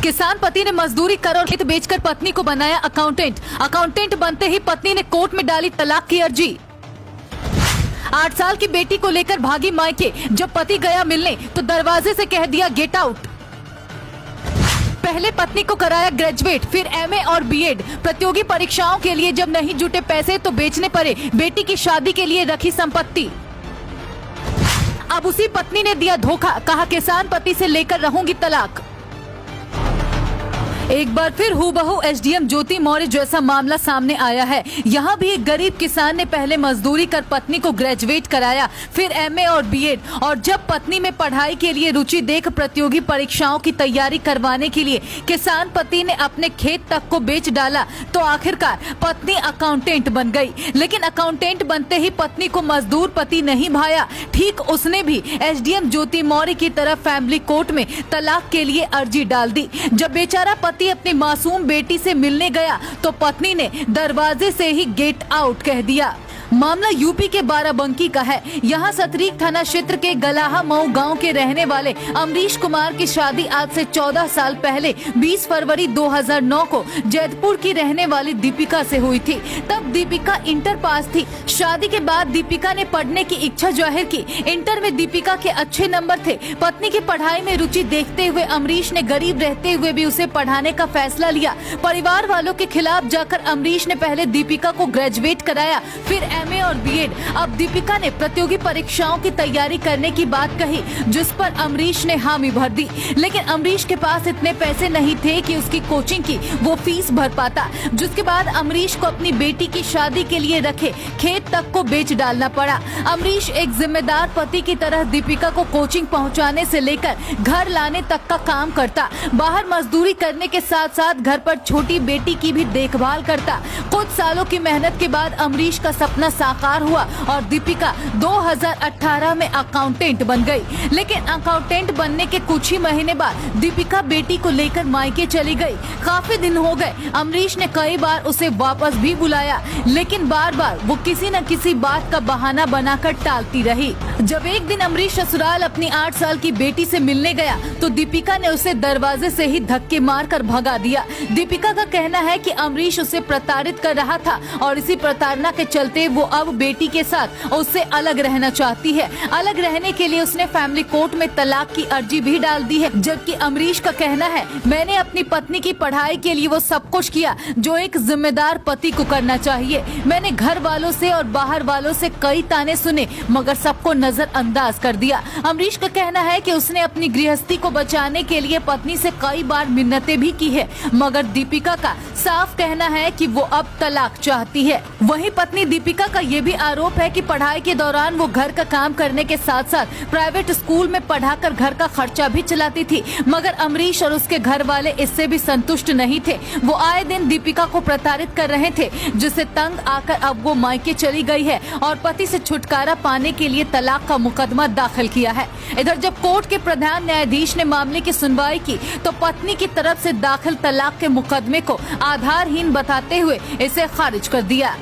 किसान पति ने मजदूरी कर और खेत बेचकर पत्नी को बनाया अकाउंटेंट बनते ही पत्नी ने कोर्ट में डाली तलाक की अर्जी। 8 साल की बेटी को लेकर भागी मायके, जब पति गया मिलने तो दरवाजे से कह दिया गेट आउट। पहले पत्नी को कराया ग्रेजुएट, फिर एमए और बीएड। प्रतियोगी परीक्षाओं के लिए जब नहीं जुटे पैसे तो बेचने पड़े बेटी की शादी के लिए रखी संपत्ति। अब उसी पत्नी ने दिया धोखा, कहा किसान पति से लेकर रहूंगी तलाक। एक बार फिर हूबहू एसडीएम ज्योति मौर्य जैसा मामला सामने आया है। यहाँ भी एक गरीब किसान ने पहले मजदूरी कर पत्नी को ग्रेजुएट कराया, फिर एमए और बीएड, और जब पत्नी में पढ़ाई के लिए रुचि देख प्रतियोगी परीक्षाओं की तैयारी करवाने के लिए किसान पति ने अपने खेत तक को बेच डाला तो आखिरकार पत्नी अकाउंटेंट बन गई। लेकिन अकाउंटेंट बनते ही पत्नी को मजदूर पति नहीं भाया। ठीक उसने भी एसडीएम ज्योति मौर्य की तरह फैमिली कोर्ट में तलाक के लिए अर्जी डाल दी। जब बेचारा पति अपनी मासूम बेटी से मिलने गया तो पत्नी ने दरवाजे से ही गेट आउट कह दिया। मामला यूपी के बाराबंकी का है। यहाँ सतरीक थाना क्षेत्र के गलाहा मऊ गांव के रहने वाले अमरीश कुमार की शादी आज से 14 साल पहले 20 फरवरी 2009 को जैतपुर की रहने वाली दीपिका से हुई थी। तब दीपिका इंटर पास थी। शादी के बाद दीपिका ने पढ़ने की इच्छा जाहिर की। इंटर में दीपिका के अच्छे नंबर थे। पत्नी की पढ़ाई में रुचि देखते हुए अमरीश ने गरीब रहते हुए भी उसे पढ़ाने का फैसला लिया। परिवार वालों के खिलाफ जाकर अमरीश ने पहले दीपिका को ग्रेजुएट कराया, फिर एमए और बीएड। अब दीपिका ने प्रतियोगी परीक्षाओं की तैयारी करने की बात कही, जिस पर अमरीश ने हामी भर दी। लेकिन अमरीश के पास इतने पैसे नहीं थे कि उसकी कोचिंग की वो फीस भर पाता, जिसके बाद अमरीश को अपनी बेटी की शादी के लिए रखे खेत तक को बेच डालना पड़ा। अमरीश एक जिम्मेदार पति की तरह दीपिका को कोचिंग पहुंचाने से लेकर घर लाने तक का काम करता। बाहर मजदूरी करने के साथ साथ घर पर छोटी बेटी की भी देखभाल करता। कुछ सालों की मेहनत के बाद अमरीश का सपना साकार हुआ और दीपिका 2018 में अकाउंटेंट बन गई। लेकिन अकाउंटेंट बनने के कुछ ही महीने बाद दीपिका बेटी को लेकर मायके चली गई। काफी दिन हो गए। अमरीश ने कई बार उसे वापस भी बुलाया, लेकिन बार बार वो किसी न किसी बात का बहाना बनाकर टालती रही। जब एक दिन अमरीश ससुराल अपनी 8 साल की बेटी से मिलने गया तो दीपिका ने उसे दरवाजे से ही धक्के मारकर भगा दिया। दीपिका का कहना है कि अमरीश उसे प्रताड़ित कर रहा था और इसी प्रताड़ना के चलते वो अब बेटी के साथ उससे अलग रहना चाहती है। अलग रहने के लिए उसने फैमिली कोर्ट में तलाक की अर्जी भी डाल दी है। जबकि अमरीश का कहना है, मैंने अपनी पत्नी की पढ़ाई के लिए वो सब कुछ किया जो एक जिम्मेदार पति को करना चाहिए। मैंने घर वालों से और बाहर वालों से कई ताने सुने मगर सबको नजरअंदाज कर दिया। अमरीश का कहना है कि उसने अपनी गृहस्थी को बचाने के लिए पत्नी से कई बार मिन्नतें भी की है, मगर दीपिका का साफ कहना है कि वो अब तलाक चाहती है। वहीं पत्नी दीपिका का ये भी आरोप है कि पढ़ाई के दौरान वो घर का काम करने के साथ साथ प्राइवेट स्कूल में पढ़ाकर घर का खर्चा भी चलाती थी, मगर अमरीश और उसके घर वाले इससे भी संतुष्ट नहीं थे। वो आए दिन दीपिका को प्रताड़ित कर रहे थे, जिससे तंग आकर अब वो मायके चली गई है और पति से छुटकारा पाने के लिए तलाक का मुकदमा दाखिल किया है। इधर जब कोर्ट के प्रधान न्यायाधीश ने मामले की सुनवाई की तो पत्नी की तरफ से दाखिल तलाक के मुकदमे को आधारहीन बताते हुए इसे खारिज कर दिया।